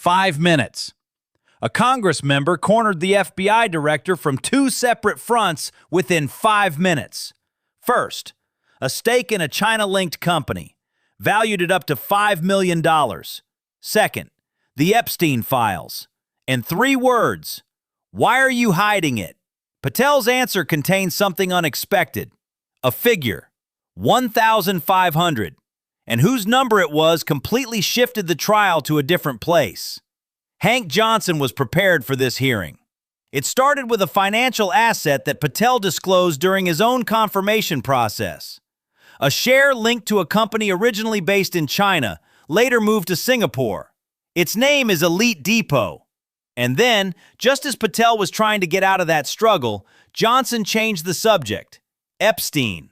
5 minutes. A Congress member cornered the FBI director from 2 separate fronts within 5 minutes. First, a stake in a China-linked company, valued at up to $5 million. Second, the Epstein files. And 3 words: why are you hiding it? Patel's answer contained something unexpected. A figure, 1,500. And whose number it was completely shifted the trial to a different place. Hank Johnson was prepared for this hearing. It started with a financial asset that Patel disclosed during his own confirmation process. A share linked to a company originally based in China, later moved to Singapore. Its name is Elite Depot. And then, just as Patel was trying to get out of that struggle, Johnson changed the subject. Epstein.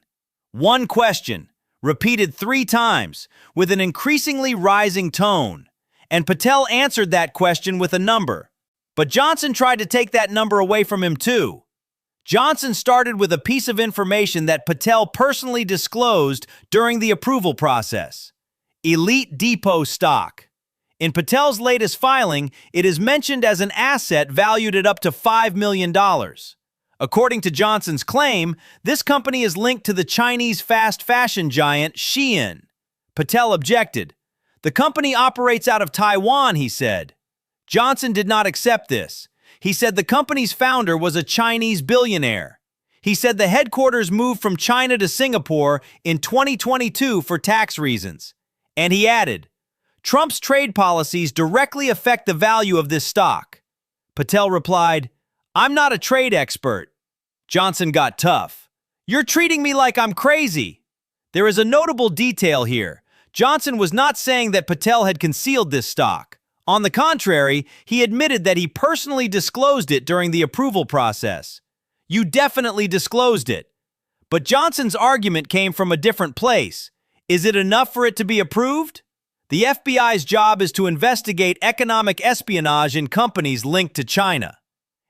One question, repeated 3 times, with an increasingly rising tone. And Patel answered that question with a number. But Johnson tried to take that number away from him too. Johnson started with a piece of information that Patel personally disclosed during the approval process. Elite Depot stock. In Patel's latest filing, it is mentioned as an asset valued at up to $5 million. According to Johnson's claim, this company is linked to the Chinese fast fashion giant Shein. Patel objected. The company operates out of Taiwan, he said. Johnson did not accept this. He said the company's founder was a Chinese billionaire. He said the headquarters moved from China to Singapore in 2022 for tax reasons. And he added, Trump's trade policies directly affect the value of this stock. Patel replied, I'm not a trade expert. Johnson got tough. You're treating me like I'm crazy. There is a notable detail here. Johnson was not saying that Patel had concealed this stock. On the contrary, he admitted that he personally disclosed it during the approval process. You definitely disclosed it. But Johnson's argument came from a different place. Is it enough for it to be approved? The FBI's job is to investigate economic espionage in companies linked to China.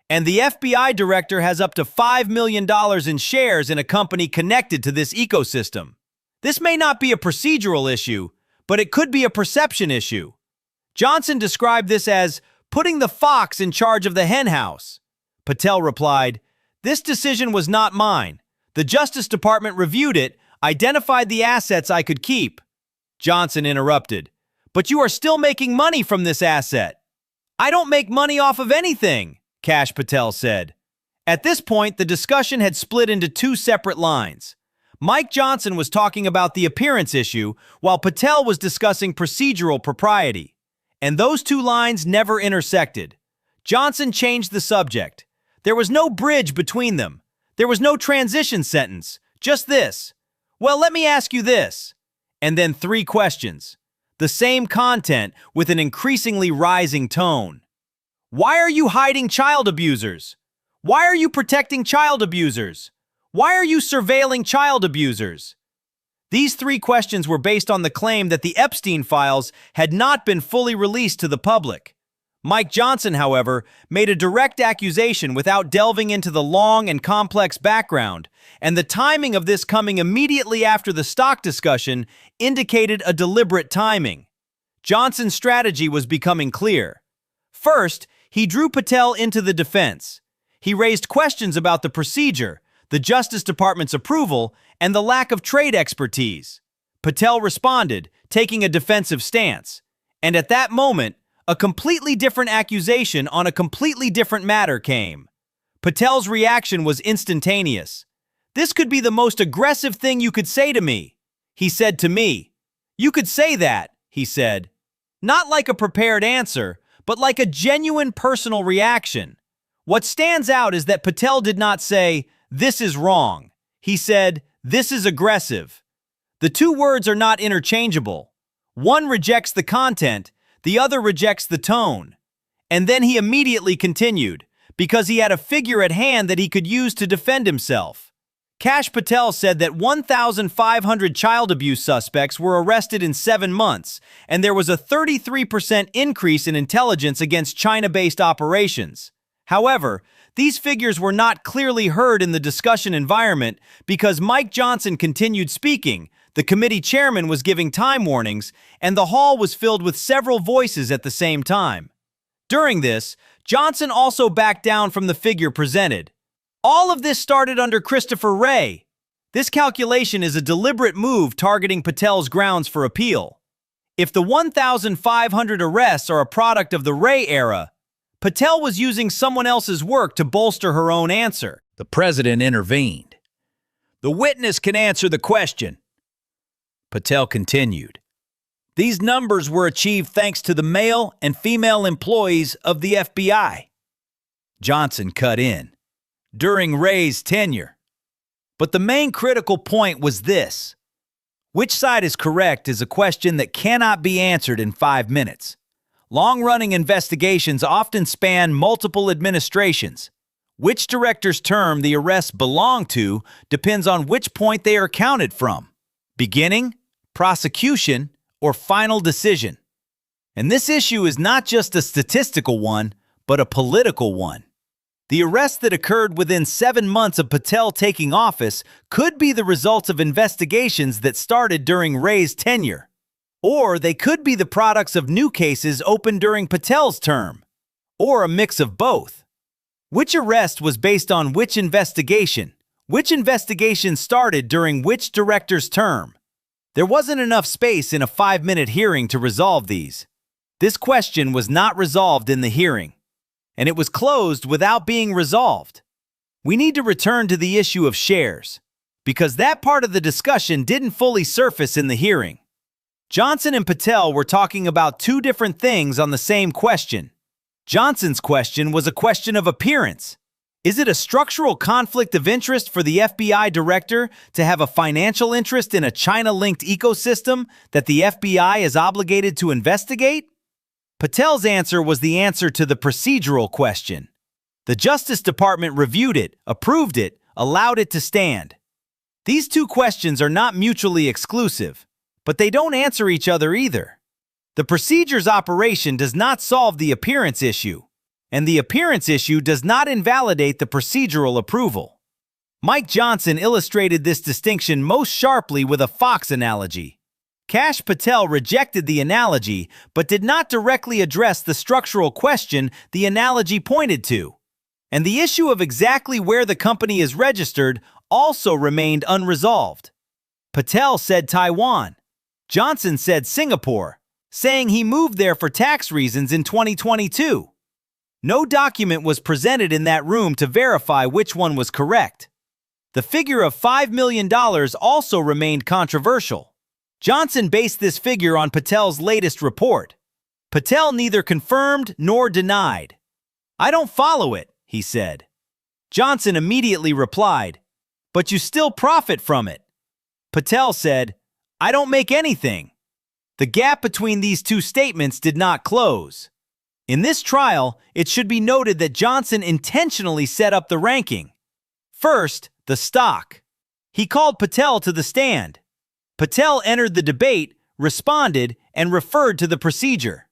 And the FBI director has up to $5 million in shares in a company connected to this ecosystem. This may not be a procedural issue, but it could be a perception issue. Johnson described this as putting the fox in charge of the henhouse. Patel replied, This decision was not mine. The Justice Department reviewed it, identified the assets I could keep. Johnson interrupted, But you are still making money from this asset. I don't make money off of anything, Kash Patel said. At this point, the discussion had split into 2 separate lines. Mike Johnson was talking about the appearance issue, while Patel was discussing procedural propriety. And those 2 lines never intersected. Johnson changed the subject. There was no bridge between them. There was no transition sentence. Just this. Well, let me ask you this. And then 3 questions. The same content with an increasingly rising tone. Why are you hiding child abusers? Why are you protecting child abusers? Why are you surveilling child abusers? These 3 questions were based on the claim that the Epstein files had not been fully released to the public. Mike Johnson, however, made a direct accusation without delving into the long and complex background, and the timing of this coming immediately after the stock discussion indicated a deliberate timing. Johnson's strategy was becoming clear. First, he drew Patel into the defense. He raised questions about the procedure, the Justice Department's approval, and the lack of trade expertise. Patel responded, taking a defensive stance. And at that moment, a completely different accusation on a completely different matter came. Patel's reaction was instantaneous. This could be the most aggressive thing you could say to me, he said to me. You could say that, he said. Not like a prepared answer, but like a genuine personal reaction. What stands out is that Patel did not say, this is wrong. He said, this is aggressive. The 2 words are not interchangeable. One rejects the content, the other rejects the tone. And then he immediately continued, because he had a figure at hand that he could use to defend himself. Kash Patel said that 1,500 child abuse suspects were arrested in 7 months, and there was a 33% increase in intelligence against China-based operations. However, these figures were not clearly heard in the discussion environment because Mike Johnson continued speaking, The committee chairman was giving time warnings, and the hall was filled with several voices at the same time. During this, Johnson also backed down from the figure presented. All of this started under Christopher Wray. This calculation is a deliberate move targeting Patel's grounds for appeal. If the 1,500 arrests are a product of the Wray era, Patel was using someone else's work to bolster her own answer. The president intervened. "The witness can answer the question," Patel continued. "These numbers were achieved thanks to the male and female employees of the FBI. Johnson cut in. "During Wray's tenure." But the main critical point was this. Which side is correct is a question that cannot be answered in 5 minutes. Long-running investigations often span multiple administrations. Which director's term the arrests belong to depends on which point they are counted from: beginning, prosecution, or final decision. And this issue is not just a statistical one, but a political one. The arrests that occurred within 7 months of Patel taking office could be the results of investigations that started during Wray's tenure. Or they could be the products of new cases opened during Patel's term. Or a mix of both. Which arrest was based on which investigation? Which investigation started during which director's term? There wasn't enough space in a 5-minute hearing to resolve these. This question was not resolved in the hearing, and it was closed without being resolved. We need to return to the issue of shares, because that part of the discussion didn't fully surface in the hearing. Johnson and Patel were talking about two different things on the same question. Johnson's question was a question of appearance. Is it a structural conflict of interest for the FBI director to have a financial interest in a China-linked ecosystem that the FBI is obligated to investigate? Patel's answer was the answer to the procedural question. The Justice Department reviewed it, approved it, allowed it to stand. These two questions are not mutually exclusive, but they don't answer each other either. The procedure's operation does not solve the appearance issue, and the appearance issue does not invalidate the procedural approval. Mike Johnson illustrated this distinction most sharply with a fox analogy. Kash Patel rejected the analogy, but did not directly address the structural question the analogy pointed to. And the issue of exactly where the company is registered also remained unresolved. Patel said Taiwan. Johnson said Singapore, saying he moved there for tax reasons in 2022. No document was presented in that room to verify which one was correct. The figure of $5 million also remained controversial. Johnson based this figure on Patel's latest report. Patel neither confirmed nor denied. "I don't follow it," he said. Johnson immediately replied, "But you still profit from it." Patel said, "I don't make anything." The gap between these two statements did not close. In this trial, it should be noted that Johnson intentionally set up the ranking. First, the stock. He called Patel to the stand. Patel entered the debate, responded, and referred to the procedure.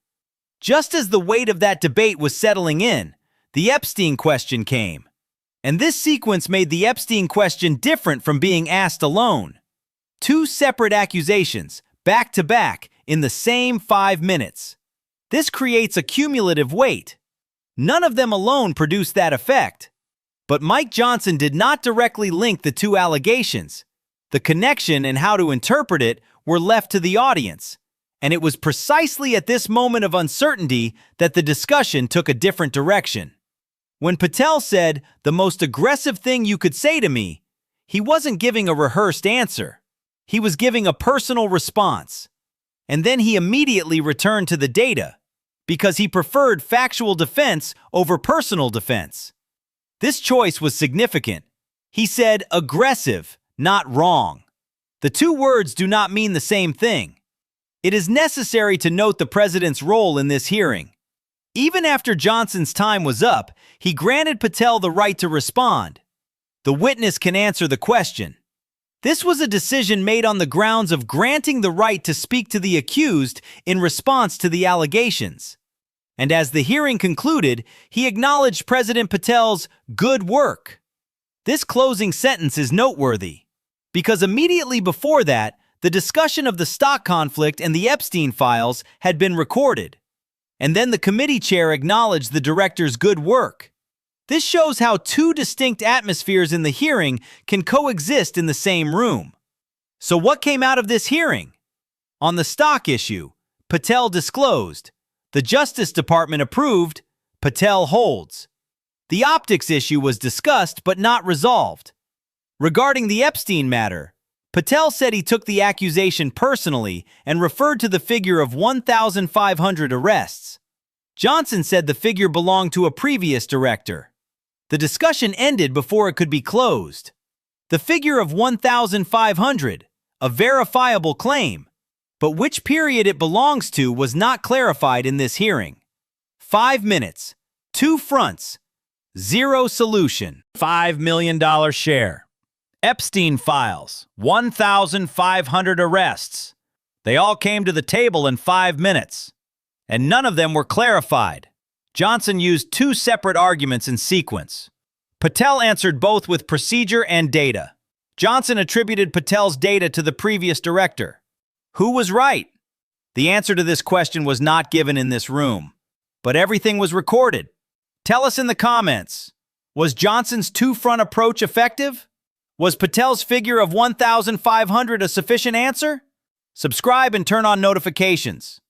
Just as the weight of that debate was settling in, the Epstein question came. And this sequence made the Epstein question different from being asked alone. Two separate accusations, back to back, in the same 5 minutes. This creates a cumulative weight. None of them alone produced that effect. But Mike Johnson did not directly link the two allegations. The connection and how to interpret it were left to the audience, and it was precisely at this moment of uncertainty that the discussion took a different direction. When Patel said, "the most aggressive thing you could say to me," he wasn't giving a rehearsed answer. He was giving a personal response. And then he immediately returned to the data, because he preferred factual defense over personal defense. This choice was significant. He said aggressive, not wrong. The two words do not mean the same thing. It is necessary to note the president's role in this hearing. Even after Johnson's time was up, he granted Patel the right to respond. The witness can answer the question. This was a decision made on the grounds of granting the right to speak to the accused in response to the allegations. And as the hearing concluded, he acknowledged President Patel's good work. This closing sentence is noteworthy, because immediately before that, The discussion of the stock conflict and the Epstein files had been recorded, and then the committee chair acknowledged the director's good work. This shows how two distinct atmospheres in the hearing can coexist in the same room. So what came out of this hearing? On the stock issue, Patel disclosed. The Justice Department approved. Patel holds. The optics issue was discussed but not resolved. Regarding the Epstein matter, Patel said he took the accusation personally and referred to the figure of 1,500 arrests. Johnson said the figure belonged to a previous director. The discussion ended before it could be closed. The figure of 1,500, a verifiable claim, but which period it belongs to was not clarified in this hearing. 5 minutes, 2 fronts, 0 solution. $5 million share. Epstein files, 1,500 arrests. They all came to the table in 5 minutes, and none of them were clarified. Johnson used 2 separate arguments in sequence. Patel answered both with procedure and data. Johnson attributed Patel's data to the previous director. Who was right? The answer to this question was not given in this room, but everything was recorded. Tell us in the comments, was Johnson's 2-front approach effective? Was Patel's figure of 1,500 a sufficient answer? Subscribe and turn on notifications.